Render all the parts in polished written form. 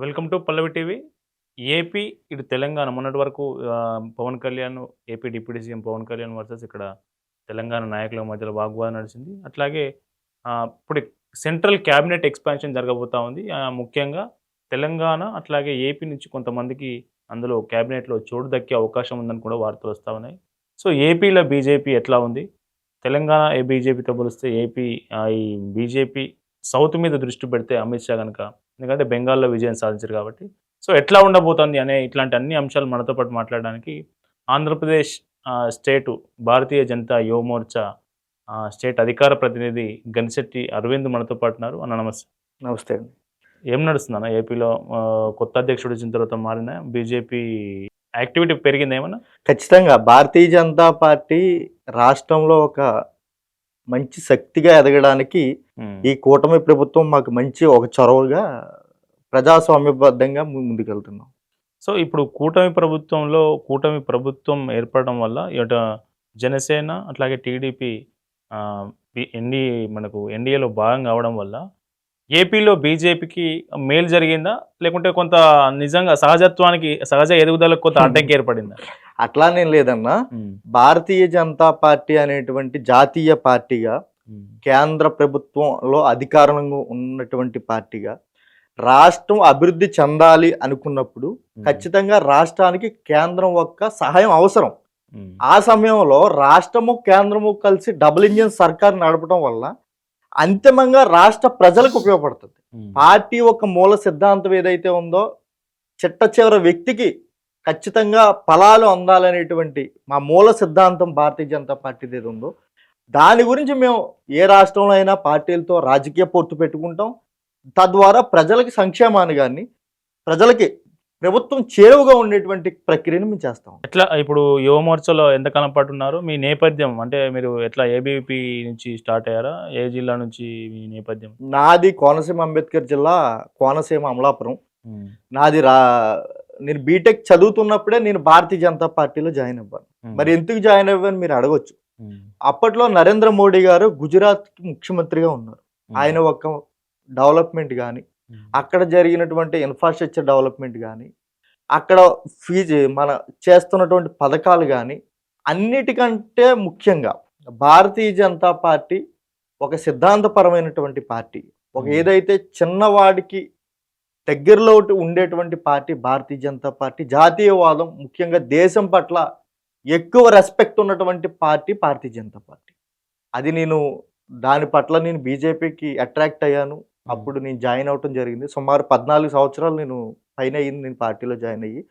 Welcome to Pallavi TV. AP ఇటు తెలంగాణ మొన్నటి వరకు Pawan Kalyan, AP deputy CM Pawan Kalyan versus ఇక్కడ తెలంగాణ నాయకుల మధ్యలో వాగ్వాదం నడిచింది. అట్లాగే ఇప్పుడు సెంట్రల్ క్యాబినెట్ ఎక్స్పాన్షన్ జరగబోతా ఉంది. ముఖ్యంగా తెలంగాణ అట్లాగే ఏపీ నుంచి కొంతమందికి అందులో క్యాబినెట్‌లో చోటు దక్కే అవకాశం ఉందని కూడా వార్తలు వస్తా ఉన్నాయి. సో, ఏపీలో బీజేపీ ఎట్లా ఉంది? తెలంగాణ బీజేపీతో పోలిస్తే ఏపీ ఈ బీజేపీ సౌత్ మీద దృష్టి పెడితే అమిత్ షా గనక, ఎందుకంటే బెంగాల్‌లో విజయం సాధించారు కాబట్టి. సో, ఎట్లా ఉండబోతోంది అనే ఇట్లాంటి అన్ని అంశాలు మనతో పాటు మాట్లాడడానికి ఆంధ్రప్రదేశ్ స్టేటు భారతీయ జనతా యువ మోర్చా స్టేట్ అధికార ప్రతినిధి గనిశెట్టి అరవింద్ మనతో పాటు ఉన్నారు. అన్న నమస్తే. నమస్తే అండి. ఏం నడుస్తుందన్న ఏపీలో? కొత్త అధ్యక్షుడు వచ్చిన తర్వాత మారిన బీజేపీ యాక్టివిటీ పెరిగిందా ఏమన్నా? ఖచ్చితంగా భారతీయ జనతా పార్టీ రాష్ట్రంలో ఒక మంచి శక్తిగా ఎదగడానికి ఈ కూటమి ప్రభుత్వం మాకు మంచి ఒక చొరవగా ప్రజాస్వామ్యబద్ధంగా ముందుకెళ్తున్నాం. సో, ఇప్పుడు కూటమి ప్రభుత్వం ఏర్పడడం వల్ల ఇటు జనసేన అట్లాగే టీడీపీ ఆహ్, మనకు ఎన్డీఏలో భాగంగా అవ్వడం వల్ల ఏపీలో బీజేపీకి మేలు జరిగిందా? లేకుంటే కొంత నిజంగా సహజ ఎదుగుదలకు కొంత అడ్డంకి ఏర్పడిందా? అట్లానేం లేదన్నా. భారతీయ జనతా పార్టీ అనేటువంటి జాతీయ పార్టీగా, కేంద్ర ప్రభుత్వంలో అధికారంలో ఉన్నటువంటి పార్టీగా రాష్ట్రం అభివృద్ధి చెందాలి అనుకున్నప్పుడు ఖచ్చితంగా రాష్ట్రానికి కేంద్రం యొక్క సహాయం అవసరం. ఆ సమయంలో రాష్ట్రము కేంద్రము కలిసి డబుల్ ఇంజిన్ సర్కార్ నడపడం వల్ల అంతిమంగా రాష్ట్ర ప్రజలకు ఉపయోగపడుతుంది. పార్టీ ఒక మూల సిద్ధాంతం ఏదైతే ఉందో చిట్ట చివరి వ్యక్తికి ఖచ్చితంగా ఫలాలు అందాలనేటువంటి మా మూల సిద్ధాంతం భారతీయ జనతా పార్టీది ఏది ఉందో దాని గురించి మేము ఏ రాష్ట్రంలో అయినా పార్టీలతో రాజకీయ పొత్తు పెట్టుకుంటాం. తద్వారా ప్రజలకి సంక్షేమాన్ని కానీ ప్రజలకి ప్రభుత్వం చేరువగా ఉండేటువంటి ప్రక్రియను మేము చేస్తాం. ఎట్లా ఇప్పుడు యువ మోర్చాలో ఎంతకాలం పాటు ఉన్నారు? మీ నేపథ్యం అంటే మీరు ఎట్లా ఏబీవీపీ నుంచి స్టార్ట్ అయ్యారా? ఏ జిల్లా నుంచి మీ నేపథ్యం? నాది కోనసీమ అంబేద్కర్ జిల్లా, కోనసీమ అమలాపురం. నాది నేను బీటెక్ చదువుతున్నప్పుడే నేను భారతీయ జనతా పార్టీలో జాయిన్ అవ్వాను. మరి ఎందుకు జాయిన్ అవ్వాను మీరు అడగొచ్చు. అప్పట్లో నరేంద్ర మోడీ గారు గుజరాత్కి ముఖ్యమంత్రిగా ఉన్నారు. ఆయన ఒక డెవలప్మెంట్ కానీ, అక్కడ జరిగినటువంటి ఇన్ఫ్రాస్ట్రక్చర్ డెవలప్మెంట్ కానీ, అక్కడ మన చేస్తున్నటువంటి పథకాలు కానీ, అన్నిటికంటే ముఖ్యంగా భారతీయ జనతా పార్టీ ఒక సిద్ధాంతపరమైనటువంటి పార్టీ. ఒక ఏదైతే చిన్నవాడికి దగ్గరలో ఉండేటువంటి పార్టీ భారతీయ జనతా పార్టీ. జాతీయవాదం, ముఖ్యంగా దేశం పట్ల ఎక్కువ రెస్పెక్ట్ ఉన్నటువంటి పార్టీ భారతీయ జనతా పార్టీ. అది దాని పట్ల నేను బీజేపీకి అట్రాక్ట్ అయ్యాను. అప్పుడు నేను జాయిన్ అవ్వటం జరిగింది. సుమారు 14 సంవత్సరాలు పైన అయ్యింది నేను పార్టీలో జాయిన్ అయ్యి.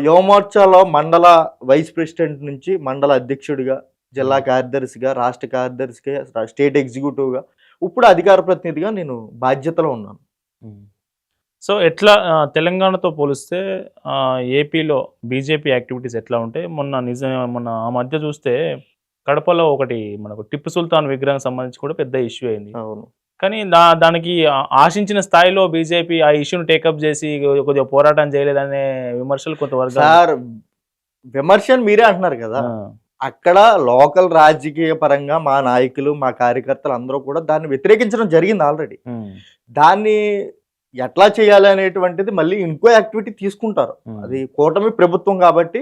యువ మోర్చాలో మండల వైస్ ప్రెసిడెంట్ నుంచి మండల అధ్యక్షుడిగా, జిల్లా కార్యదర్శిగా, రాష్ట్ర కార్యదర్శిగా, స్టేట్ ఎగ్జిక్యూటివ్గా, ఇప్పుడు అధికార ప్రతినిధిగా నేను బాధ్యతలో ఉన్నాను. సో, ఎట్లా తెలంగాణతో పోలిస్తే ఏపీలో బీజేపీ యాక్టివిటీస్ ఎట్లా ఉంటాయి? మొన్న ఆ మధ్య చూస్తే కడపలో ఒకటి మనకు టిప్పు సుల్తాన్ విగ్రహం సంబంధించి కూడా పెద్ద ఇష్యూ అయింది. అవును. కానీ దానికి ఆశించిన స్థాయిలో బీజేపీ ఆ ఇష్యూని టేకప్ చేసి కొద్దిగా పోరాటం చేయలేదనే విమర్శలు కొంతవరకు. సార్, విమర్శలు మీరే అంటున్నారు కదా. అక్కడ లోకల్ రాజకీయ పరంగా మా నాయకులు, మా కార్యకర్తలు అందరూ కూడా దాన్ని వ్యతిరేకించడం జరిగింది ఆల్రెడీ. దాన్ని ఎట్లా చేయాలి అనేటువంటిది మళ్ళీ ఇంకో యాక్టివిటీ తీసుకుంటారు. అది కూటమి ప్రభుత్వం కాబట్టి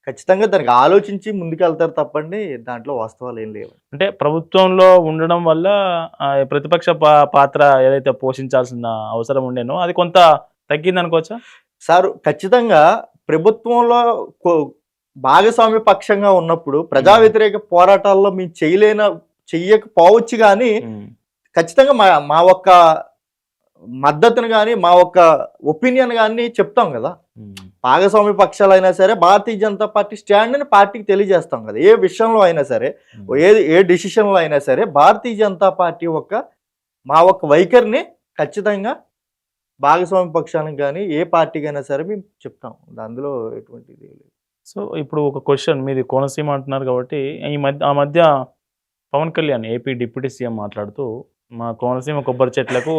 ఖచ్చితంగా దానికి ఆలోచించి ముందుకెళ్తారు తప్పండి, దాంట్లో వాస్తవాలు ఏం లేవు. అంటే ప్రభుత్వంలో ఉండడం వల్ల ప్రతిపక్ష పాత్ర ఏదైతే పోషించాల్సిన అవసరం ఉండేనో అది కొంత తగ్గింది అనుకోవచ్చా సార్? ఖచ్చితంగా ప్రభుత్వంలో భాగస్వామ్య పక్షంగా ఉన్నప్పుడు ప్రజా వ్యతిరేక పోరాటాల్లో మేము చెయ్యకపోవచ్చు, కానీ ఖచ్చితంగా మా ఒక్క మద్దతును కానీ, మా ఒక్క ఒపీనియన్ కానీ చెప్తాం కదా. భాగస్వామ్య పక్షాలైనా సరే భారతీయ జనతా పార్టీ స్టాండ్ని పార్టీకి తెలియజేస్తాం కదా. ఏ విషయంలో అయినా సరే, ఏ డిసిషన్లో అయినా సరే భారతీయ జనతా పార్టీ మా ఒక్క వైఖరిని ఖచ్చితంగా భాగస్వామ్య పక్షానికి కానీ ఏ పార్టీకి అయినా సరే మేము చెప్తాం. అందులో ఎటువంటిది లేదు. సో, ఇప్పుడు ఒక క్వశ్చన్, మీది కోనసీమ అంటున్నారు కాబట్టి ఆ మధ్య Pawan Kalyan AP deputy CM మాట్లాడుతూ మా కోనసీమ కొబ్బరి చెట్లకు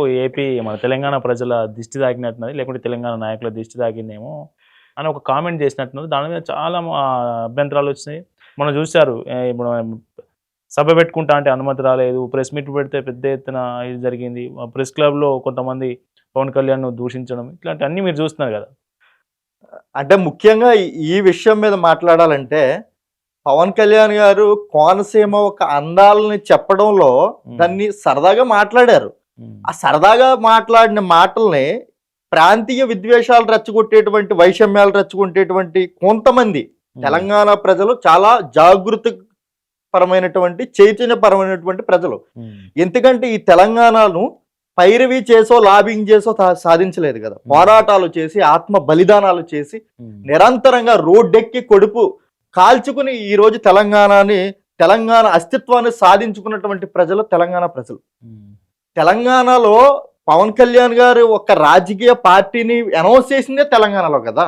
మన తెలంగాణ ప్రజల దిష్టి తాకినట్టున్నది, లేకుంటే తెలంగాణ నాయకుల దిష్టి తాకిందేమో అని ఒక కామెంట్ చేసినట్టున్నది. దాని మీద చాలా అభ్యంతరాలు వచ్చినాయి. మనం చూశారు, ఇప్పుడు సభ పెట్టుకుంటా అంటే అనుమతి రాలేదు, ప్రెస్ మీట్ పెడితే పెద్ద ఎత్తున ఇది జరిగింది. ప్రెస్ క్లబ్లో కొంతమంది పవన్ కళ్యాణ్ దూషించడం ఇట్లాంటి అన్ని మీరు చూస్తున్నారు కదా. అంటే ముఖ్యంగా ఈ విషయం మీద మాట్లాడాలంటే పవన్ కళ్యాణ్ గారు కోనసీమ ఒక అందాలని చెప్పడంలో దాన్ని సరదాగా మాట్లాడారు. ఆ సరదాగా మాట్లాడిన మాటల్ని ప్రాంతీయ విద్వేషాలు రెచ్చగొట్టేటువంటి, వైషమ్యాలు రెచ్చగొట్టేటువంటి కొంతమంది తెలంగాణ ప్రజలు చాలా జాగృతి పరమైనటువంటి, చైతన్యపరమైనటువంటి ప్రజలు. ఎందుకంటే ఈ తెలంగాణను పైరవి చేసో లాబింగ్ చేసో సాధించలేదు కదా. పోరాటాలు చేసి, ఆత్మ బలిదానాలు చేసి, నిరంతరంగా రోడ్డెక్కి కొడుపు కాల్చుకుని ఈ రోజు తెలంగాణ అస్తిత్వాన్ని సాధించుకున్నటువంటి ప్రజలు తెలంగాణ ప్రజలు. తెలంగాణలో పవన్ కళ్యాణ్ గారు ఒక రాజకీయ పార్టీని అనౌన్స్ చేసిందే తెలంగాణలో కదా.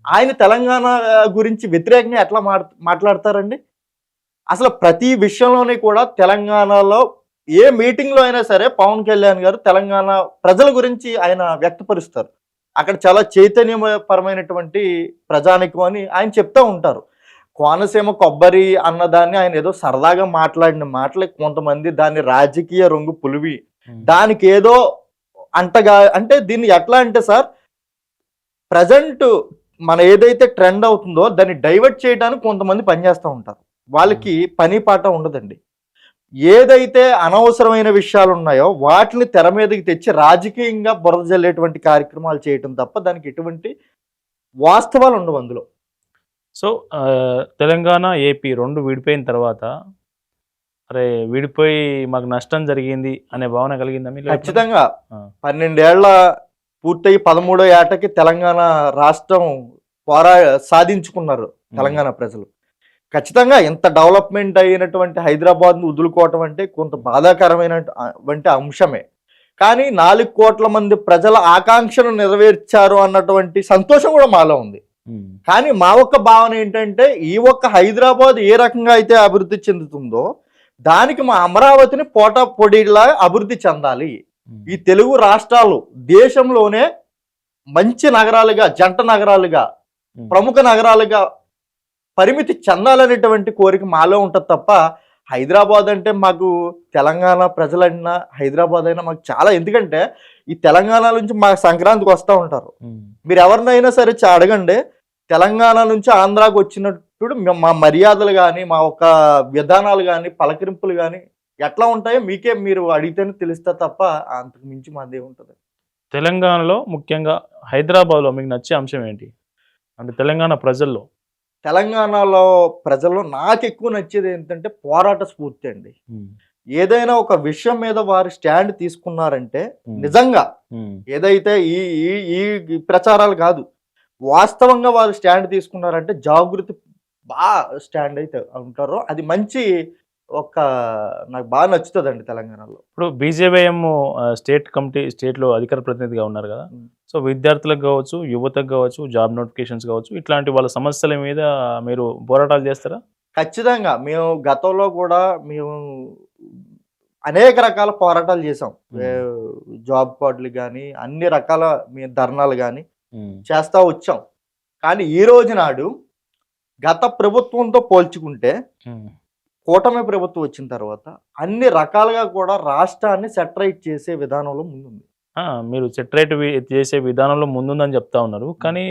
ఆయన తెలంగాణ గురించి వ్యతిరేకంగా ఎట్లా మాట్లాడతారండి? అసలు ప్రతి విషయంలోనే కూడా తెలంగాణలో ఏ మీటింగ్లో అయినా సరే పవన్ కళ్యాణ్ గారు తెలంగాణ ప్రజల గురించి ఆయన వ్యక్తపరుస్తారు. అక్కడ చాలా చైతన్యపరమైనటువంటి ప్రజానికం అని ఆయన చెప్తూ ఉంటారు. కోనసీమ కొబ్బరి అన్నదాన్ని ఆయన ఏదో సరదాగా మాట్లాడిన మాటలు కొంతమంది దాన్ని రాజకీయ రంగు పులివి, దానికి ఏదో అంటగా, అంటే దీన్ని ఎట్లా అంటే సార్, ప్రజెంట్ మన ఏదైతే ట్రెండ్ అవుతుందో దాన్ని డైవర్ట్ చేయడానికి కొంతమంది పనిచేస్తూ ఉంటారు. వాళ్ళకి పని పాట ఉండదండి. ఏదైతే అనవసరమైన విషయాలు ఉన్నాయో వాటిని తెర మీదకి తెచ్చి రాజకీయంగా బురద జల్లేటువంటి కార్యక్రమాలు చేయటం తప్ప దానికి ఎటువంటి వాస్తవాలు ఉండవు అందులో. సో తెలంగాణ, ఏపీ రెండు విడిపోయిన తర్వాత అరే విడిపోయి మాకు నష్టం జరిగింది అనే భావన కలిగిందా మీకు? ఖచ్చితంగా 12 ఏళ్ల పూర్తయి 13వ ఏటకి తెలంగాణ రాష్ట్రం సాధించుకున్నారు తెలంగాణ ప్రజలు. ఖచ్చితంగా ఇంత డెవలప్మెంట్ అయినటువంటి హైదరాబాద్ను వదులుకోవటం అంటే కొంత బాధాకరమైనటువంటి అంశమే. కానీ 4 కోట్ల మంది ప్రజల ఆకాంక్షను నెరవేర్చారు అన్నటువంటి సంతోషం కూడా మాలో ఉంది. కానీ మా ఒక్క భావన ఏంటంటే, ఈ ఒక్క హైదరాబాద్ ఏ రకంగా అయితే అభివృద్ధి చెందుతుందో దానికి మా అమరావతిని పోటా పొడిలా అభివృద్ధి చెందాలి. ఈ తెలుగు రాష్ట్రాలు దేశంలోనే మంచి నగరాలుగా, జంట నగరాలుగా, ప్రముఖ నగరాలుగా పరిమితి చెందాలనేటువంటి కోరిక మాలో ఉంటుంది తప్ప హైదరాబాద్ అంటే మాకు తెలంగాణ ప్రజలైనా హైదరాబాద్ అయినా మాకు చాలా, ఎందుకంటే ఈ తెలంగాణ నుంచి మా సంక్రాంతికి వస్తూ ఉంటారు. మీరు ఎవరినైనా సరే అడగండి, తెలంగాణ నుంచి ఆంధ్రాకి వచ్చినప్పుడు మా మర్యాదలు కానీ, మా ఒక విధానాలు కానీ, పలకరింపులు కానీ ఎట్లా ఉంటాయో మీకే మీరు అడిగితేనే తెలుస్తా తప్ప అంతకు మించి మాదే ఉంటుంది. తెలంగాణలో ముఖ్యంగా హైదరాబాద్లో మీకు నచ్చే అంశం ఏంటి? అంటే తెలంగాణలో ప్రజల్లో నాకు ఎక్కువ నచ్చేది ఏంటంటే పోరాట స్ఫూర్తి అండి. ఏదైనా ఒక విషయం మీద వారు స్టాండ్ తీసుకున్నారంటే నిజంగా ఏదైతే ఈ ఈ ప్రచారాలు కాదు, వాస్తవంగా వారు స్టాండ్ తీసుకున్నారంటే జాగృతి బాగా స్టాండ్ అయితే ఉంటారో అది మంచి ఒక నాకు బాగా నచ్చుతుందండి తెలంగాణలో. ఇప్పుడు బీజేవైఎం స్టేట్ కమిటీ, స్టేట్లో అధికార ప్రతినిధిగా ఉన్నారు కదా. సో విద్యార్థులకు కావచ్చు, యువతకు కావచ్చు, జాబ్ నోటిఫికేషన్స్ కావచ్చు, ఇట్లాంటి వాళ్ళ సమస్యల మీద మీరు పోరాటాలు చేస్తారా? ఖచ్చితంగా. మేము గతంలో కూడా అనేక రకాల పోరాటాలు చేసాం. జాబ్ కార్డులు కానీ అన్ని రకాల ధర్నాలు కానీ చేస్తూ వచ్చాం. కానీ ఈ రోజు నాడు గత ప్రభుత్వంతో పోల్చుకుంటే కూటమి ప్రభుత్వం వచ్చిన తర్వాత అన్ని రకాలుగా కూడా రాష్ట్రాన్ని సెటరైట్ చేసే విధానంలో ముందుంది. మీరు సెటరైట్ చేసే విధానంలో ముందుందని చెప్తా ఉన్నారు. కానీ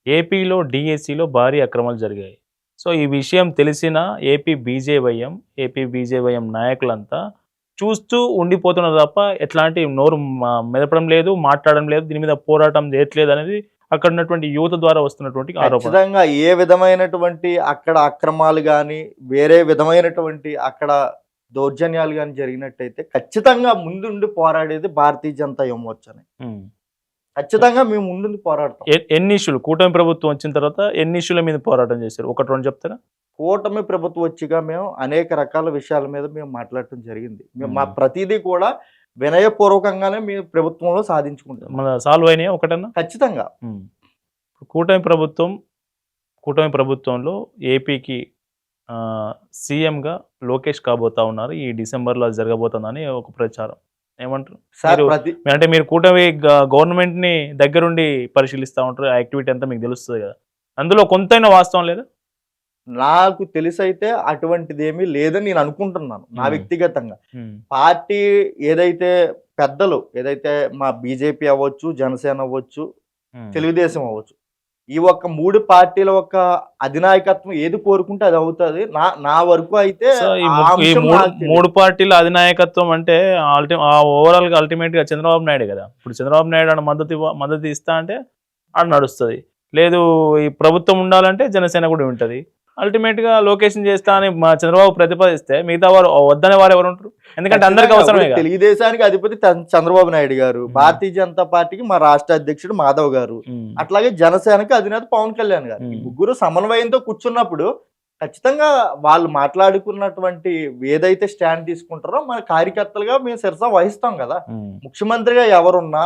ఏపీలో డిఎస్సిలో భారీ అక్రమాలు జరిగాయి. సో ఈ విషయం తెలిసిన ఏపీ బీజేవైఎం నాయకులంతా చూస్తూ ఉండిపోతున్నారు తప్ప ఎట్లాంటి నోరు మెదపడం లేదు, మాట్లాడడం లేదు, దీని మీద పోరాటం చేయట్లేదు అనేది అక్కడ ఉన్నటువంటి యువత ద్వారా వస్తున్నటువంటి ఆరోపణ. ఖచ్చితంగా ఏ విధమైనటువంటి అక్కడ అక్రమాలు కానీ, వేరే విధమైనటువంటి అక్కడ దౌర్జన్యాలు కానీ జరిగినట్టయితే ఖచ్చితంగా ముందుండి పోరాడేది భారతీయ జనతా యువమోర్చాని. ఖచ్చితంగా మేము ముందుండి పోరాడతాం. ఎన్ని ఇష్యూలు కూటమి ప్రభుత్వం వచ్చిన తర్వాత ఎన్ని ఇష్యూల మీద పోరాటం చేశారు? ఒకటి రెండు చెప్తారా? కూటమి ప్రభుత్వం వచ్చిగా మేము అనేక రకాల విషయాల మీద మేము మాట్లాడటం జరిగింది. మేము మా ప్రతిదీ కూడా వినయపూర్వకంగానే మేము ప్రభుత్వంలో సాధించుకుంటాం. మన సాల్వ్ అయినాయా ఒకటన్నా? ఖచ్చితంగా. కూటమి ప్రభుత్వంలో ఏపీకి సీఎంగా లోకేష్ కాబోతా ఉన్నారు. ఈ డిసెంబర్లో జరగబోతుందని ఒక ప్రచారం. ఏమంటారు సార్? అంటే మీరు కూటమి గవర్నమెంట్ని దగ్గరుండి పరిశీలిస్తూ ఉంటారు, యాక్టివిటీ అంతా మీకు తెలుస్తుంది కదా, అందులో కొంతైనా వాస్తవం లేదా? నాకు తెలిసైతే అటువంటిది ఏమీ లేదని నేను అనుకుంటున్నాను నా వ్యక్తిగతంగా. పార్టీ ఏదైతే పెద్దలు ఏదైతే మా బీజేపీ అవ్వచ్చు, జనసేన అవ్వచ్చు, తెలుగుదేశం అవ్వచ్చు, ఈ ఒక్క 3 పార్టీల ఒక అధినాయకత్వం ఏది కోరుకుంటే అది అవుతుంది. నా వరకు అయితే సో ఈ ఆ ము- ఈ అంశం మూడు నాకు తెలియదు. మూడు పార్టీల అధినాయకత్వం అంటే ఓవరాల్ గా అల్టిమేట్ గా చంద్రబాబు నాయుడు కదా. ఇప్పుడు చంద్రబాబు నాయుడు ఆడ మద్దతు ఇస్తా అంటే ఆడ నడుస్తుంది. లేదు ఈ ప్రభుత్వం ఉండాలంటే జనసేన కూడా ఉంటది. అల్టిమేట్ గా లొకేషన్ చేస్తా అని మా చంద్రబాబు ప్రతిపాదిస్తే మిగతా వారు వద్దనే వారు ఎవరు ఉంటారు? ఎందుకంటే అందరికి ఖచ్చితంగా అవసరమే ఇప్పుడు కదా. తెలుగుదేశానికి అధిపతి చంద్రబాబు నాయుడు గారు, భారతీయ జనతా పార్టీకి మా రాష్ట్ర అధ్యక్షుడు మాధవ్ గారు, ఉమ్, అట్లాగే జనసేనకి అధినేత పవన్ కళ్యాణ్ గారు. ఈ ముగ్గురు సమన్వయంతో కూర్చున్నప్పుడు ఖచ్చితంగా వాళ్ళు మాట్లాడుకున్నటువంటి ఏదైతే స్టాండ్ తీసుకుంటారో మన కార్యకర్తలుగా మేము శిరస వహిస్తాం కదా. ఉమ్, ముఖ్యమంత్రిగా ఎవరున్నా,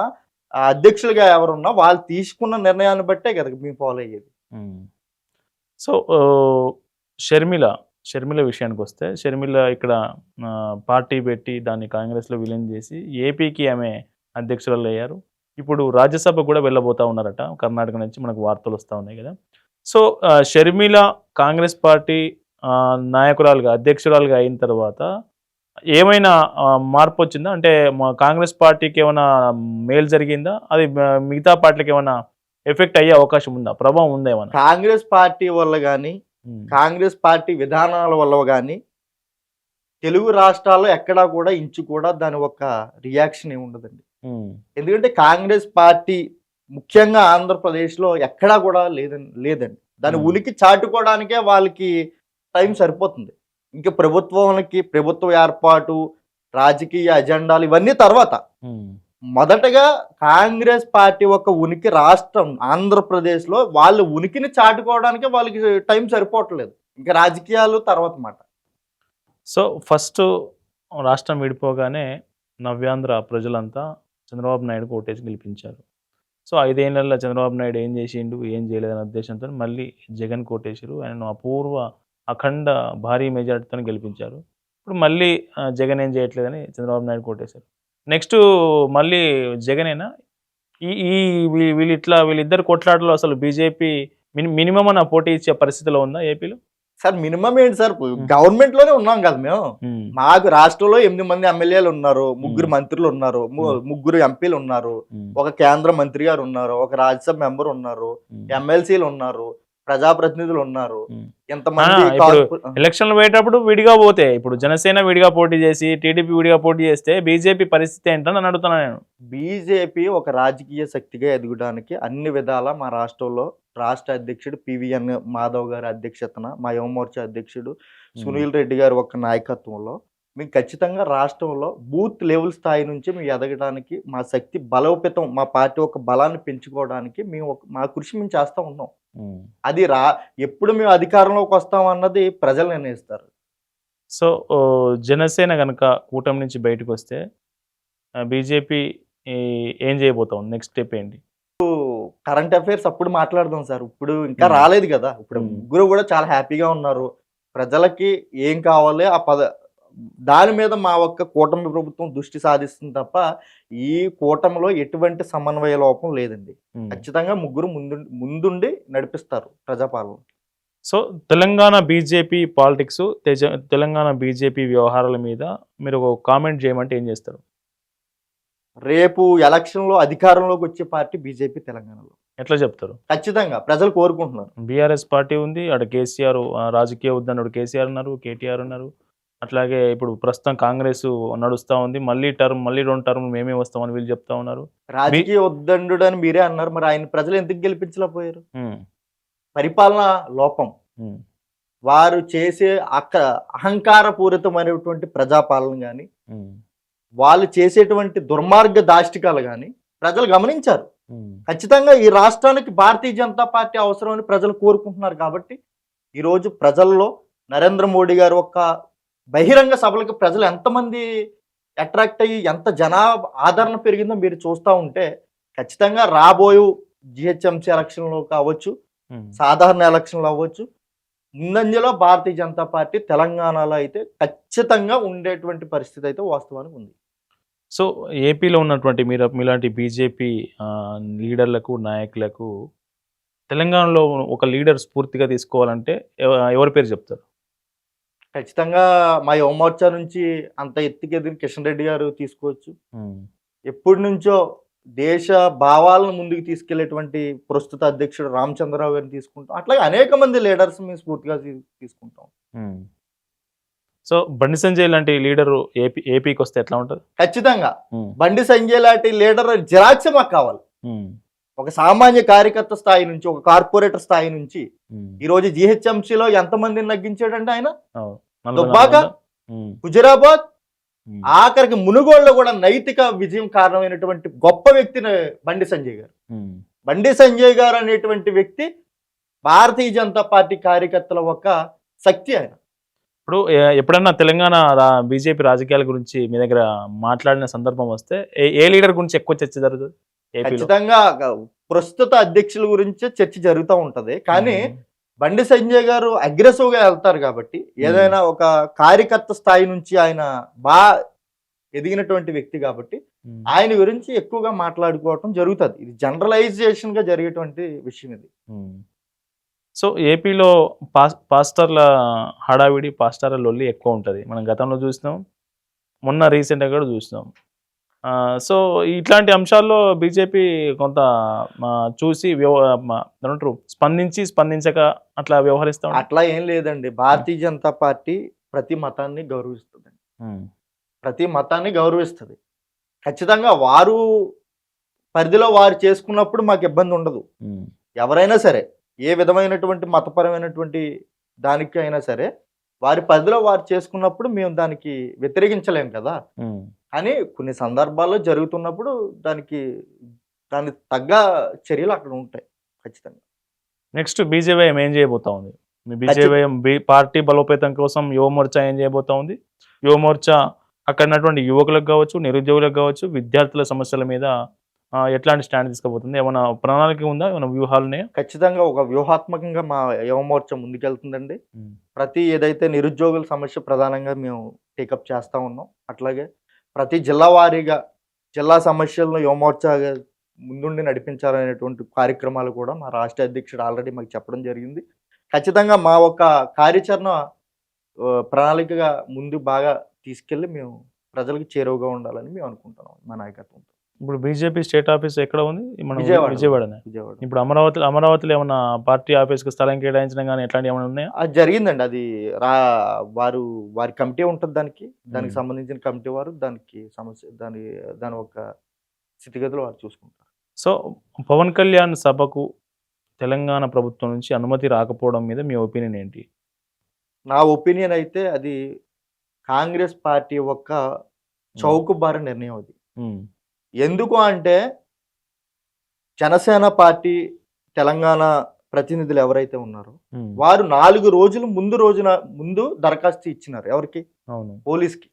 అధ్యక్షులుగా ఎవరున్నా వాళ్ళు తీసుకున్న నిర్ణయాన్ని బట్టే కదా మేము ఫాలో అయ్యేది. ఉమ్. సో షర్మిల విషయానికి వస్తే, షర్మిల ఇక్కడ పార్టీ పెట్టి దాన్ని కాంగ్రెస్లో విలీనం చేసి ఏపీకి ఆమె అధ్యక్షురాలు అయ్యారు. ఇప్పుడు రాజ్యసభ కూడా వెళ్ళబోతా ఉన్నారట కర్ణాటక నుంచి, మనకు వార్తలు వస్తూ ఉన్నాయి కదా. సో షర్మిల కాంగ్రెస్ పార్టీ నాయకురాలుగా అధ్యక్షురాలుగా అయిన తర్వాత ఏమైనా మార్పు వచ్చిందా? అంటే మా కాంగ్రెస్ పార్టీకి ఏమైనా మేలు జరిగిందా? అది మిగతా పార్టీలకు ఏమైనా ఎఫెక్ట్ అయ్యే అవకాశం ఉందా? ప్రభావం ఉందా ఏమైనా? కాంగ్రెస్ పార్టీ వల్ల కానీ, కాంగ్రెస్ పార్టీ విధానాల వల్ల కానీ తెలుగు రాష్ట్రాల్లో ఎక్కడా కూడా ఇంచు కూడా దాని ఒక రియాక్షన్ ఏమి ఉండదండి. ఎందుకంటే కాంగ్రెస్ పార్టీ ముఖ్యంగా ఆంధ్రప్రదేశ్లో ఎక్కడా కూడా లేదండి. దాని ఉనికి చాటుకోవడానికే వాళ్ళకి టైం సరిపోతుంది. ఇంకా ప్రభుత్వ ఏర్పాటు, రాజకీయ అజెండాలు ఇవన్నీ తర్వాత. మొదటగా కాంగ్రెస్ పార్టీ ఒక ఉనికి రాష్ట్రం ఆంధ్రప్రదేశ్లో వాళ్ళ ఉనికిని చాటుకోవడానికే వాళ్ళకి టైం సరిపోవట్లేదు. ఇంకా రాజకీయాలు తర్వాత మాట. సో ఫస్ట్ రాష్ట్రం విడిపోగానే నవ్యాంధ్ర ప్రజలంతా చంద్రబాబు నాయుడుకు ఓటేసి గెలిపించారు. సో 5 ఏళ్లలో చంద్రబాబు నాయుడు ఏం చేసిండు, ఏం చేయలేదనే ఉద్దేశంతో మళ్ళీ జగన్ కోటేశారు. ఆయనను అపూర్వ అఖండ భారీ మెజార్టీతో గెలిపించారు. ఇప్పుడు మళ్ళీ జగన్ ఏం చేయట్లేదని చంద్రబాబు నాయుడు కోటేశారు. నెక్స్ట్ మళ్ళీ జగనేనా? ఈ ఈ వీళ్ళిద్దరు కొట్లాటలో అసలు బీజేపీ మినిమం అన్న పోటీ ఇచ్చే పరిస్థితిలో ఉందా ఏపీలో? సార్ మినిమం ఏంటి సార్, గవర్నమెంట్ లోనే ఉన్నాం కదా మేము. మాకు రాష్ట్రంలో 8 మంది ఎమ్మెల్యేలు ఉన్నారు, 3 మంత్రులు ఉన్నారు, 3 ఎంపీలు ఉన్నారు, ఒక కేంద్ర మంత్రి గారు ఉన్నారు, ఒక రాజ్యసభ మెంబర్ ఉన్నారు, ఎమ్మెల్సీలు ఉన్నారు, ప్రజాప్రతినిధులు ఉన్నారు. ఎంతమంది ఎలక్షన్లు పోయేటప్పుడు విడిగా పోతే, ఇప్పుడు జనసేన విడిగా పోటీ చేసి టీడీపీ విడిగా పోటీ చేస్తే బీజేపీ పరిస్థితి ఏంటని అని అడుగుతున్నాను నేను. బీజేపీ ఒక రాజకీయ శక్తిగా ఎదగడానికి అన్ని విధాల మా రాష్ట్రంలో రాష్ట్ర అధ్యక్షుడు పివిఎన్ మాధవ్ గారి అధ్యక్షతన, మా యువమోర్చా అధ్యక్షుడు సునీల్ రెడ్డి గారి ఒక నాయకత్వంలో మేము ఖచ్చితంగా రాష్ట్రంలో బూత్ లెవెల్ స్థాయి నుంచి మేము ఎదగడానికి మా శక్తి బలోపేతం, మా పార్టీ ఒక బలాన్ని పెంచుకోవడానికి మా కృషి మేము చేస్తూ ఉన్నాం. అది ఎప్పుడు మేము అధికారంలోకి వస్తాం అన్నది ప్రజలు నిర్ణయిస్తారు. సో జనసేన కనుక కూటమి నుంచి బయటకు వస్తే బీజేపీ ఏం చేయబోతాం? నెక్స్ట్ స్టెప్ ఏంటి? కరెంట్ అఫైర్స్ అప్పుడు మాట్లాడదాం సార్. ఇప్పుడు ఇంకా రాలేదు కదా. ఇప్పుడు ముగ్గురు కూడా చాలా హ్యాపీగా ఉన్నారు. ప్రజలకి ఏం కావాలి దాని మీద మా ఒక్క కూటమి ప్రభుత్వం దృష్టి సాధిస్తుంది తప్ప ఈ కూటమిలో ఎటువంటి సమన్వయ లోపం లేదండి. ఖచ్చితంగా ముగ్గురు ముందుండి నడిపిస్తారు ప్రజాపాలన. So Telangana BJP politics, Telangana BJP వ్యవహారాల మీద మీరు ఒక కామెంట్ చేయమంటే ఏం చేస్తారు? రేపు ఎలక్షన్లో అధికారంలోకి వచ్చే పార్టీ బీజేపీ తెలంగాణలో. ఎట్లా చెప్తారు? ఖచ్చితంగా ప్రజలు కోరుకుంటున్నారు. బీఆర్ఎస్ పార్టీ ఉంది, అక్కడ కేసీఆర్ రాజకీయ ఉద్దండు కేసీఆర్ ఉన్నారు, కేటీఆర్ ఉన్నారు. అట్లాగే ఇప్పుడు ప్రస్తుతం కాంగ్రెస్ నడుస్తూ ఉంది. మళ్ళీ 2 టర్మ్ మేమే వస్తామని వీళ్ళు చెప్తా ఉన్నారు. రాజకీయ ఉద్దండు అని మీరే అన్నారు, మరి ఆయన ప్రజలు ఎందుకు గెలిపించలేకపోయారు? పరిపాలన లోపం, వారు చేసే అహంకారపూరితమైనటువంటి ప్రజాపాలన కానీ, వాళ్ళు చేసేటువంటి దుర్మార్గ దాష్టికాలు కానీ ప్రజలు గమనించారు. ఖచ్చితంగా ఈ రాష్ట్రానికి భారతీయ జనతా పార్టీ అవసరమని ప్రజలు కోరుకుంటున్నారు. కాబట్టి ఈరోజు ప్రజల్లో నరేంద్ర మోడీ గారు ఒక బహిరంగ సభలకు ప్రజలు ఎంతమంది అట్రాక్ట్ అయ్యి ఎంత ఆదరణ పెరిగిందో మీరు చూస్తూ ఉంటే ఖచ్చితంగా రాబోయే జిహెచ్ఎంసీ ఎలక్షన్లో కావచ్చు, సాధారణ ఎలక్షన్లు అవ్వచ్చు, ముందంజలో భారతీయ జనతా పార్టీ తెలంగాణలో అయితే ఖచ్చితంగా ఉండేటువంటి పరిస్థితి అయితే వాస్తవానికి ఉంది. సో ఏపీలో ఉన్నటువంటి మీలాంటి బీజేపీ లీడర్లకు, నాయకులకు తెలంగాణలో ఒక లీడర్ స్ఫూర్తిగా తీసుకోవాలంటే ఎవరి పేరు చెప్తారు? ఖచ్చితంగా మా యువమోర్చా నుంచి అంత ఎత్తుకెదిగిన కిషన్ రెడ్డి గారు తీసుకోవచ్చు. ఎప్పటి నుంచో దేశ భావాలను ముందుకు తీసుకెళ్లేటువంటి ప్రస్తుత అధ్యక్షుడు రామచంద్రరావు గారిని తీసుకుంటాం. అట్లాగే అనేక మంది లీడర్స్ మేము స్ఫూర్తిగా తీసుకుంటాం. సో బండి సంజయ్ లాంటి లీడరు ఏపీకి వస్తే ఎట్లా ఉంటుంది? ఖచ్చితంగా బండి సంజయ్ లాంటి లీడర్ జిరాక్స్ మాకు కావాలి. ఒక సామాన్య కార్యకర్త స్థాయి నుంచి, ఒక కార్పొరేటర్ స్థాయి నుంచి ఈ రోజు జిహెచ్ఎంసీలో ఎంతమందిని నగ్గించాడంటే ఆయన. దుబ్బాక, హుజురాబాద్, ఆఖరికి మునుగోడులో కూడా నైతిక విజయం కారణమైనటువంటి గొప్ప వ్యక్తిని బండి సంజయ్ గారు. బండి సంజయ్ గారు అనేటువంటి వ్యక్తి భారతీయ జనతా పార్టీ కార్యకర్తల ఒక శక్తి ఆయన. ఇప్పుడు ఎప్పుడన్నా తెలంగాణ బీజేపీ రాజకీయాల గురించి మీ దగ్గర మాట్లాడిన సందర్భం వస్తే ఏ లీడర్ గురించి ఎక్కువ చర్చ జరుగుతుంది? ఖచ్చితంగా ప్రస్తుత అధ్యక్షుల గురించి చర్చ జరుగుతూ ఉంటది. కానీ బండి సంజయ్ గారు అగ్రెసివ్ గా వెళ్తారు కాబట్టి, ఏదైనా ఒక కార్యకర్త స్థాయి నుంచి ఆయన బాగా ఎదిగినటువంటి వ్యక్తి కాబట్టి ఆయన గురించి ఎక్కువగా మాట్లాడుకోవటం జరుగుతుంది. ఇది జనరలైజేషన్ గా జరిగేటువంటి విషయం ఇది. సో ఏపీలో పాస్టర్ల హడావిడి, పాస్టర్ల లొల్లి ఎక్కువ ఉంటుంది. మనం గతంలో చూసినాం, మొన్న రీసెంట్గా కూడా చూసినాం. సో ఇట్లాంటి అంశాల్లో బీజేపీ కొంత చూసి స్పందించక అట్లా వ్యవహరిస్తాం. అట్లా ఏం లేదండి. భారతీయ జనతా పార్టీ ప్రతి మతాన్ని గౌరవిస్తుంది. ప్రతి మతాన్ని గౌరవిస్తుంది. ఖచ్చితంగా వారు పరిధిలో వారు చేసుకున్నప్పుడు మాకు ఇబ్బంది ఉండదు. ఎవరైనా సరే ఏ విధమైనటువంటి మతపరమైనటువంటి దానికి అయినా సరే వారి పరిధిలో వారు చేసుకున్నప్పుడు మేము దానికి వ్యతిరేకించలేం కదా. కానీ కొన్ని సందర్భాల్లో జరుగుతున్నప్పుడు దానికి తగ్గ చర్యలు అక్కడ ఉంటాయి ఖచ్చితంగా. నెక్స్ట్ బీజేవైఎం ఏం చేయబోతా ఉంది? మీ బీజేవైఎం పార్టీ బలోపేతం కోసం యువమోర్చా ఏం చేయబోతా ఉంది? యువమోర్చా అక్కడ ఉన్నటువంటి యువకులకు కావచ్చు, నిరుద్యోగులకు కావచ్చు, విద్యార్థుల సమస్యల మీద ఎట్లాంటి స్టాండ్ తీసుకోబోతుంది? ఏమైనా ప్రణాళిక ఉందా? ఏమైనా వ్యూహాలునే? ఖచ్చితంగా ఒక వ్యూహాత్మకంగా మా యువమోర్చా ముందుకెళ్తుందండి. ప్రతి ఏదైతే నిరుద్యోగుల సమస్య ప్రధానంగా మేము టేకప్ చేస్తూ ఉన్నాం, అట్లాగే ప్రతి జిల్లా వారీగా జిల్లా సమస్యలను యువమోర్చా ముందుండి నడిపించాలనేటువంటి కార్యక్రమాలు కూడా మా రాష్ట్ర అధ్యక్షుడు ఆల్రెడీ మాకు చెప్పడం జరిగింది. ఖచ్చితంగా మా ఒక కార్యాచరణ ప్రణాళికగా ముందు బాగా తీసుకెళ్ళి మేము ప్రజలకు చేరువగా ఉండాలని మేము అనుకుంటున్నాం మా నాయకత్వంతో. ఇప్పుడు బీజేపీ స్టేట్ ఆఫీస్ ఎక్కడ ఉంది? విజయవాడనే. విజయవాడ. ఇప్పుడు అమరావతిలో ఏమన్నా పార్టీ ఆఫీస్కి స్థలం కేటాయించడం కానీ ఎట్లాంటి ఏమైనా ఉన్నాయా? అది జరిగిందండి. అది వారి కమిటీ ఉంటుంది, దానికి సంబంధించిన కమిటీ వారు దానికి సమస్య దాని ఒక స్థితిగతులు వారు చూసుకుంటారు. సో పవన్ కళ్యాణ్ సభకు తెలంగాణ ప్రభుత్వం నుంచి అనుమతి రాకపోవడం మీద మీ ఒపీనియన్ ఏంటి? నా ఒపీనియన్ అయితే అది కాంగ్రెస్ పార్టీ యొక్క చౌకబారు నిర్ణయం. అది ఎందుకు అంటే జనసేన పార్టీ తెలంగాణ ప్రతినిధులు ఎవరైతే ఉన్నారో వారు 4 రోజుల ముందు దరఖాస్తు ఇచ్చినారు. ఎవరికి? పోలీస్కి.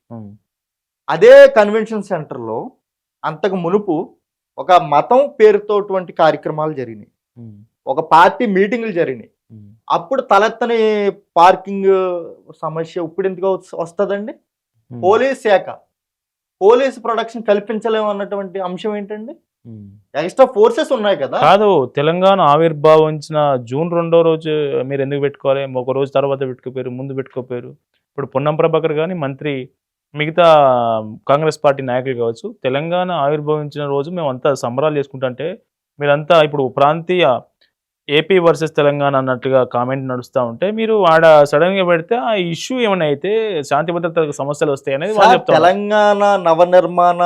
అదే కన్వెన్షన్ సెంటర్లో అంతకు మునుపు ఒక మతం పేరుతోటువంటి కార్యక్రమాలు జరిగినాయి, ఒక పార్టీ మీటింగులు జరిగినాయి. అప్పుడు తలెత్తని పార్కింగ్ సమస్య ఇప్పుడు ఎందుకు వస్తుందండి? పోలీస్ శాఖ పోలీస్ ప్రొడక్షన్ కల్పించలేము అన్నటువంటి అంశం ఏంటండి? ఎక్స్ట్రా ఫోర్సెస్ ఉన్నాయి కదా. కాదు, తెలంగాణ ఆవిర్భావించిన జూన్ 2వ రోజు మీరు ఎందుకు పెట్టుకోవాలి? ఒక రోజు తర్వాత పెట్టుకోపోయారు, ముందు పెట్టుకోపోయారు. ఇప్పుడు పొన్నం ప్రభాకర్ కానీ మంత్రి, మిగతా కాంగ్రెస్ పార్టీ నాయకులు కావచ్చు, తెలంగాణ ఆవిర్భవించిన రోజు మేము అంతా సంబరాలు చేసుకుంటుంటే మీరంతా ఇప్పుడు ప్రాంతీయ ఏపీ వర్సెస్ తెలంగాణ అన్నట్టుగా కామెంట్ నడుస్తూ ఉంటే మీరు ఆడ సడన్ గా పెడితే ఆ ఇష్యూ ఏమైనా అయితే శాంతి భద్రతలకు సమస్యలు వస్తాయి అనేది తెలంగాణ నవనిర్మాణ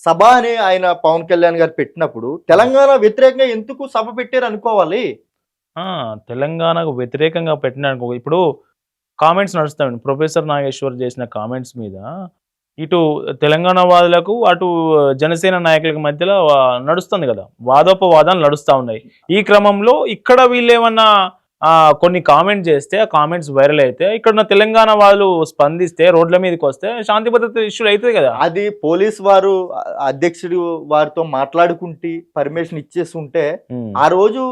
సభ అని ఆయన పవన్ కళ్యాణ్ గారు పెట్టినప్పుడు తెలంగాణ వ్యతిరేకంగా ఎందుకు సభ పెట్టారు అనుకోవాలి. తెలంగాణకు వ్యతిరేకంగా పెట్టిన ఇప్పుడు కామెంట్స్ నడుస్తాయండి. ప్రొఫెసర్ నాగేశ్వర్ చేసిన కామెంట్స్ మీద ఇటు తెలంగాణ వాదులకు అటు జనసేన నాయకులకు మధ్యలో నడుస్తుంది కదా, వాదోపవాదాలు నడుస్తూ ఉన్నాయి. ఈ క్రమంలో ఇక్కడ వీళ్ళు ఏమన్నా కొన్ని కామెంట్ చేస్తే ఆ కామెంట్స్ వైరల్ అయితే ఇక్కడ ఉన్న తెలంగాణ వాళ్ళు స్పందిస్తే రోడ్ల మీదకి వస్తే శాంతి భద్రత ఇష్యూలు అవుతుంది కదా. అది పోలీస్ వారు అధ్యక్షుడు వారితో మాట్లాడుకుంటే పర్మిషన్ ఇచ్చేస్తుంటే ఆ రోజు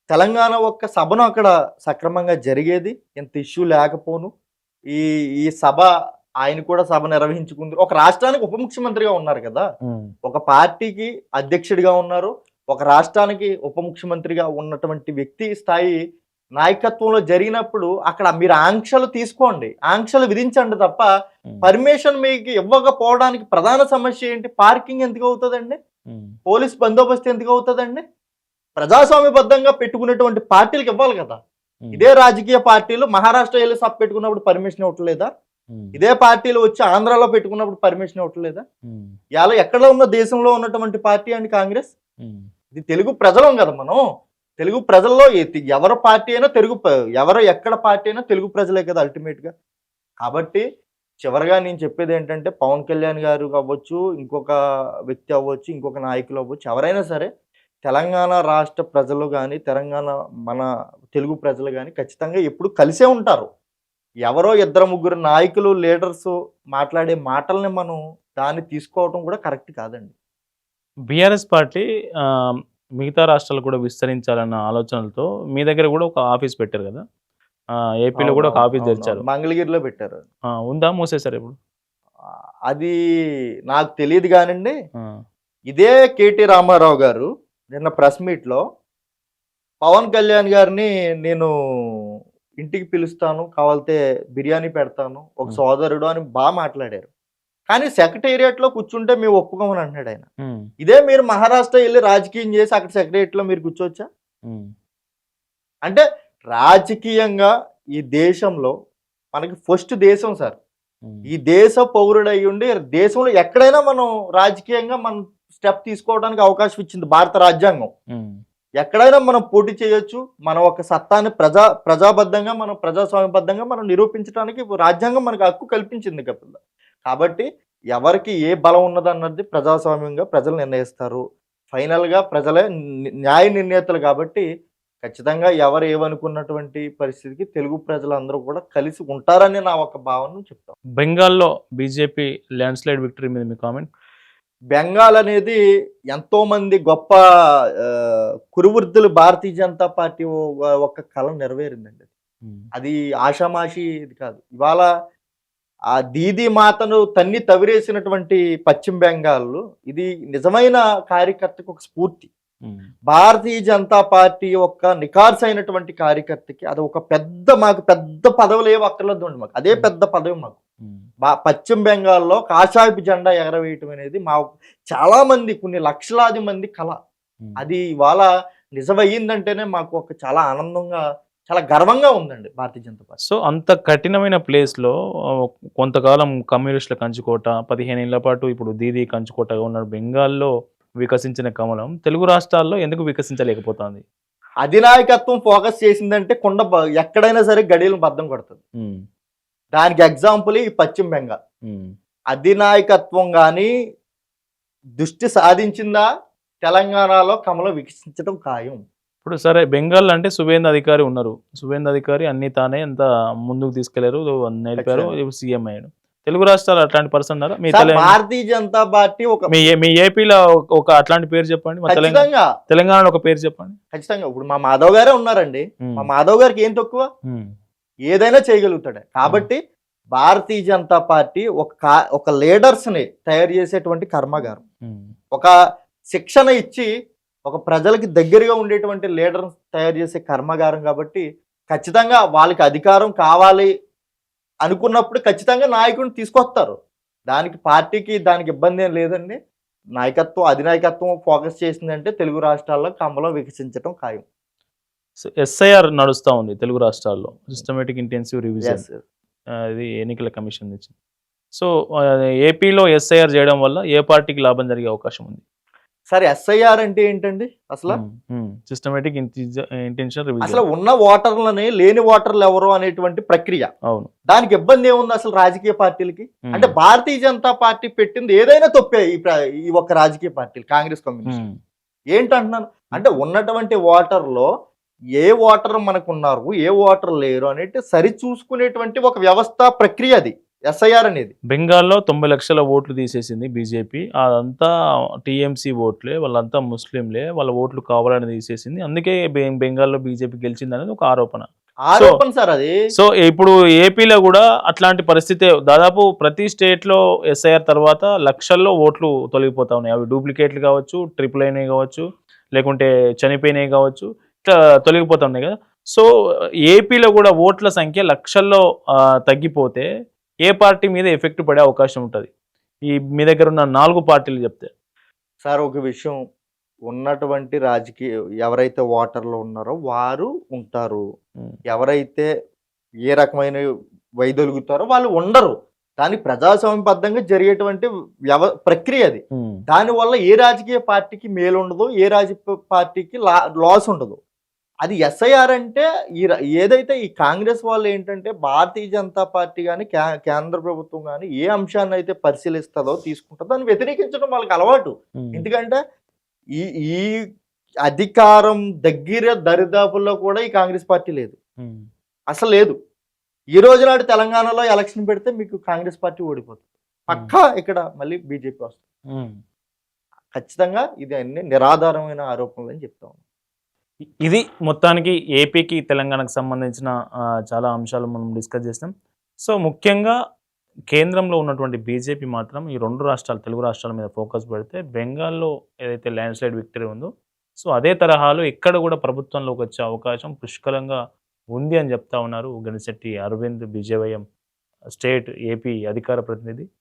తెలంగాణ ఒక్క సభను అక్కడ సక్రమంగా జరిగేది, ఎంత ఇష్యూ లేకపోను. ఈ సభ ఆయన కూడా సభ నిర్వహించుకుంది. ఒక రాష్ట్రానికి ఉప ముఖ్యమంత్రిగా ఉన్నారు కదా, ఒక పార్టీకి అధ్యక్షుడిగా ఉన్నారు, ఒక రాష్ట్రానికి ఉప ముఖ్యమంత్రిగా ఉన్నటువంటి వ్యక్తి స్థాయి నాయకత్వంలో జరిగినప్పుడు అక్కడ మీరు ఆంక్షలు తీసుకోండి, ఆంక్షలు విధించండి తప్ప పర్మిషన్ మీకు ఇవ్వకపోవడానికి ప్రధాన సమస్య ఏంటి? పార్కింగ్ ఎందుకు అవుతుందండి? పోలీస్ బందోబస్తు ఎందుకు అవుతుందండి? ప్రజాస్వామ్యబద్ధంగా పెట్టుకున్నటువంటి పార్టీలకు ఇవ్వాలి కదా. ఇదే రాజకీయ పార్టీలు మహారాష్ట్ర వెళ్ళి సభ పెట్టుకున్నప్పుడు పర్మిషన్ ఇవ్వట్లేదా? ఇదే పార్టీలు వచ్చి ఆంధ్రాలో పెట్టుకున్నప్పుడు పర్మిషన్ ఇవ్వట్లేదా? ఇలా ఎక్కడ ఉన్న దేశంలో ఉన్నటువంటి పార్టీ అండి కాంగ్రెస్. ఇది తెలుగు ప్రజలం కదా మనం. తెలుగు ప్రజల్లో ఎవరి పార్టీ అయినా ఎవరు ఎక్కడ పార్టీ అయినా తెలుగు ప్రజలే కదా అల్టిమేట్ గా. కాబట్టి చివరిగా నేను చెప్పేది ఏంటంటే, పవన్ కళ్యాణ్ గారు అవ్వచ్చు, ఇంకొక వ్యక్తి అవ్వచ్చు, ఇంకొక నాయకులు అవ్వచ్చు, ఎవరైనా సరే తెలంగాణ రాష్ట్ర ప్రజలు కానీ, తెలంగాణ మన తెలుగు ప్రజలు కానీ ఖచ్చితంగా ఎప్పుడు కలిసే ఉంటారు. ఎవరో ఇద్దరు ముగ్గురు నాయకులు లీడర్స్ మాట్లాడే మాటల్ని మనం దాన్ని తీసుకోవడం కూడా కరెక్ట్ కాదండి. బీఆర్ఎస్ పార్టీ మిగతా రాష్ట్రాలు కూడా విస్తరించాలన్న ఆలోచనలతో మీ దగ్గర కూడా ఒక ఆఫీస్ పెట్టారు కదా, ఏపీలో కూడా ఒక ఆఫీస్ తెరిచారు. మంగళగిరిలో పెట్టారు. ఉందా, మూసేశారు ఇప్పుడు? అది నాకు తెలియదు కానండి. ఇదే కేటీ రామారావు గారు నిన్న ప్రెస్ మీట్లో పవన్ కళ్యాణ్ గారిని నేను ఇంటికి పిలుస్తాను, కావాలితే బిర్యానీ పెడతాను, ఒక సోదరుడు అని బాగా మాట్లాడారు. కానీ సెక్రటేరియట్ లో కూర్చుంటే మేము ఒప్పుకోమని అంటున్నాడు ఆయన. ఇదే మీరు మహారాష్ట్ర వెళ్ళి రాజకీయం చేసి అక్కడ సెక్రటేరియట్ లో మీరు కూర్చోవచ్చా? అంటే రాజకీయంగా ఈ దేశంలో మనకి ఫస్ట్ దేశం సార్. ఈ దేశ పౌరుడు అయి ఉండి దేశంలో ఎక్కడైనా మనం రాజకీయంగా మనం స్టెప్ తీసుకోవడానికి అవకాశం ఇచ్చింది భారత రాజ్యాంగం. ఎక్కడైనా మనం పోటీ చేయొచ్చు. మన ఒక సత్తాన్ని ప్రజాబద్ధంగా మనం ప్రజాస్వామ్యబద్ధంగా మనం నిరూపించడానికి రాజ్యాంగం మనకు హక్కు కల్పించింది కదా. కాబట్టి ఎవరికి ఏ బలం ఉన్నదన్నది ప్రజాస్వామ్యంగా ప్రజలు నిర్ణయిస్తారు. ఫైనల్గా ప్రజలే న్యాయ నిర్ణేతలు. కాబట్టి ఖచ్చితంగా ఎవరు ఏమనుకున్నటువంటి పరిస్థితికి తెలుగు ప్రజలందరూ కూడా కలిసి ఉంటారని నా ఒక భావన చెప్తాం. బెంగాల్లో బీజేపీ ల్యాండ్ స్లైడ్ విక్టరీ మీద మీ కామెంట్? బెంగాల్ అనేది ఎంతో మంది గొప్ప కురువృద్ధులు భారతీయ జనతా పార్టీ ఒక కళ నెరవేరిందండి. అది ఆషామాషి ఇది కాదు. ఇవాళ ఆ దీదీ మాతను తన్ని తవిరేసినటువంటి పశ్చిమ బెంగాల్లో ఇది నిజమైన కార్యకర్తకు ఒక స్ఫూర్తి. భారతీయ జనతా పార్టీ యొక్క నికార్స్ అయినటువంటి కార్యకర్తకి అది ఒక మాకు పెద్ద పదవులు ఏమి అక్కర్లేదు అండి. మాకు అదే పెద్ద పదవి. మాకు పశ్చిమ బెంగాల్లో కాషాయపు జెండా ఎగరవేయటం అనేది మా చాలా మంది, కొన్ని లక్షలాది మంది కళ. అది ఇవాళ నిజమయ్యిందంటేనే మాకు ఒక చాలా ఆనందంగా, చాలా గర్వంగా ఉందండి భారతీయ జనతా పార్టీ. సో అంత కఠినమైన ప్లేస్లో కొంతకాలం కమ్యూనిస్టుల కంచుకోట, 15 ఏళ్ల పాటు ఇప్పుడు దీదీ కంచుకోటగా ఉన్న బెంగాల్లో వికసించిన కమలం తెలుగు రాష్ట్రాల్లో ఎందుకు వికసించలేకపోతుంది? అధినాయకత్వం ఫోకస్ చేసిందంటే ఎక్కడైనా సరే గడియలను బద్దం కొడుతుంది. దానికి ఎగ్జాంపుల్ ఈ పశ్చిమ బెంగాల్. అధినాయకత్వం కానీ దృష్టి సాధించిందా తెలంగాణలో కమలం వికసించడం ఖాయం. ఇప్పుడు సరే, బెంగాల్ అంటే సువేంద్ర అధికారి ఉన్నారు. సువేంద్ర అధికారి అన్ని తానే అంత ముందుకు తీసుకెళ్లారు, నడిపారు, సీఎం అయ్యాడు. తెలుగు రాష్ట్రాలు అట్లాంటి పర్సన్ ఉన్నారా? భారతీయ జనతా పార్టీ మీ ఏపీలో ఒక అట్లాంటి పేరు చెప్పండి, తెలంగాణలో ఒక పేరు చెప్పండి. ఖచ్చితంగా ఇప్పుడు మా మాధవ్ గారే ఉన్నారండి. మా మాధవ్ గారికి ఏం తక్కువ, ఏదైనా చేయగలుగుతాడు. కాబట్టి భారతీయ జనతా పార్టీ ఒక లీడర్స్ ని తయారు చేసేటువంటి కర్మాగారం, ఒక శిక్షణ ఇచ్చి ఒక ప్రజలకి దగ్గరగా ఉండేటువంటి లీడర్ తయారు చేసే కర్మాగారం. కాబట్టి ఖచ్చితంగా వాళ్ళకి అధికారం కావాలి అనుకున్నప్పుడు ఖచ్చితంగా నాయకుడిని తీసుకొస్తారు. దానికి పార్టీకి దానికి ఇబ్బంది ఏం లేదండి. అధినాయకత్వం ఫోకస్ చేసిందంటే తెలుగు రాష్ట్రాల్లో కమలం వికసించడం ఖాయం. ఎస్ఐఆర్ నడుస్తూ ఉంది తెలుగు రాష్ట్రాల్లో, సిస్టమేటిక్ ఇంటెన్సివ్ రివిజన్, ఇది ఎన్నికల కమిషన్ ఇచ్చింది. సో ఏపీలో ఎస్ఐఆర్ చేయడం వల్ల ఏ పార్టీకి లాభం జరిగే అవకాశం ఉంది? సరే, ఎస్ఐఆర్ అంటే ఏంటండి అసలు? Systematic intention revision. అసలు ఉన్న ఓటర్లని లేని ఓటర్లు ఎవరు అనేటువంటి ప్రక్రియ. అవును, దానికి ఇబ్బంది ఏముంది అసలు రాజకీయ పార్టీలకి? అంటే భారతీయ జనతా పార్టీ పెట్టింది ఏదైనా తప్పే ఈ ఒక్క రాజకీయ పార్టీలు, కాంగ్రెస్, కమ్యూనిస్ట్. ఏంటంటున్నాను అంటే ఉన్నటువంటి ఓటర్లో ఏ ఓటర్ మనకున్నారు, ఏ ఓటర్ లేరు అనేది సరి చూసుకునేటువంటి ఒక వ్యవస్థ ప్రక్రియ అది ఎస్ఐఆర్ అనేది. బెంగాల్లో 90 లక్షల ఓట్లు తీసేసింది బీజేపీ. అదంతా టీఎంసీ ఓట్లే, వాళ్ళంతా ముస్లింలే, వాళ్ళ ఓట్లు కావాలని తీసేసింది. అందుకే బెంగాల్లో బీజేపీ గెలిచింది అనేది ఒక ఆరోపణ సార్ అది. సో ఇప్పుడు ఏపీలో కూడా అట్లాంటి పరిస్థితి. దాదాపు ప్రతి స్టేట్ లో ఎస్ఐఆర్ తర్వాత లక్షల్లో ఓట్లు తొలగిపోతా ఉన్నాయి. అవి డూప్లికేట్లు కావచ్చు, ట్రిపుల్ అయినవి కావచ్చు, లేకుంటే చనిపోయినవి కావచ్చు, ఇట్లా తొలగిపోతా ఉన్నాయి కదా. సో ఏపీలో కూడా ఓట్ల సంఖ్య లక్షల్లో తగ్గిపోతే ఏ పార్టీ మీద ఎఫెక్ట్ పడే అవకాశం ఉంటుంది? ఈ మీ దగ్గర ఉన్న 4 పార్టీలు చెప్తే. సార్ ఒక విషయం, ఉన్నటువంటి రాజకీయ ఎవరైతే ఓటర్లు ఉన్నారో వారు ఉంటారు. ఎవరైతే ఏ రకమైన వైదొలుగుతారో వాళ్ళు ఉండరు. దాని ప్రజాస్వామ్యబద్ధంగా జరిగేటువంటి ప్రక్రియ అది. దానివల్ల ఏ రాజకీయ పార్టీకి మేలు ఉండదు, ఏ రాజకీయ పార్టీకి లాస్ ఉండదు. అది ఎస్ఐఆర్ అంటే ఏదైతే ఈ కాంగ్రెస్ వాళ్ళు ఏంటంటే భారతీయ జనతా పార్టీ కానీ కేంద్ర ప్రభుత్వం కానీ ఏ అంశాన్ని అయితే పరిశీలిస్తుందో తీసుకుంటుందో దాన్ని వ్యతిరేకించడం వాళ్ళకి అలవాటు. ఎందుకంటే ఈ ఈ అధికారం దగ్గర దరిదాపుల్లో కూడా ఈ కాంగ్రెస్ పార్టీ లేదు, అసలు లేదు. ఈ రోజు నాడు తెలంగాణలో ఎలక్షన్ పెడితే మీకు కాంగ్రెస్ పార్టీ ఓడిపోతుంది పక్కా, ఇక్కడ మళ్ళీ బీజేపీ వస్తుంది ఖచ్చితంగా. ఇది అన్ని నిరాధారమైన ఆరోపణలు అని చెప్తా ఉన్నాం. ఇది మొత్తానికి ఏపీకి తెలంగాణకు సంబంధించిన చాలా అంశాలు మనం డిస్కస్ చేస్తాం. సో ముఖ్యంగా కేంద్రంలో ఉన్నటువంటి బీజేపీ మాత్రం ఈ 2 రాష్ట్రాలు, తెలుగు రాష్ట్రాల మీద ఫోకస్ పెడితే బెంగాల్లో ఏదైతే ల్యాండ్ స్లైడ్ విక్టరీ ఉందో సో అదే తరహాలో ఇక్కడ కూడా ప్రభుత్వంలోకి వచ్చే అవకాశం పుష్కలంగా ఉంది అని చెప్తా ఉన్నారు Ganishetti Aravind, BJYM state AP అధికార ప్రతినిధి.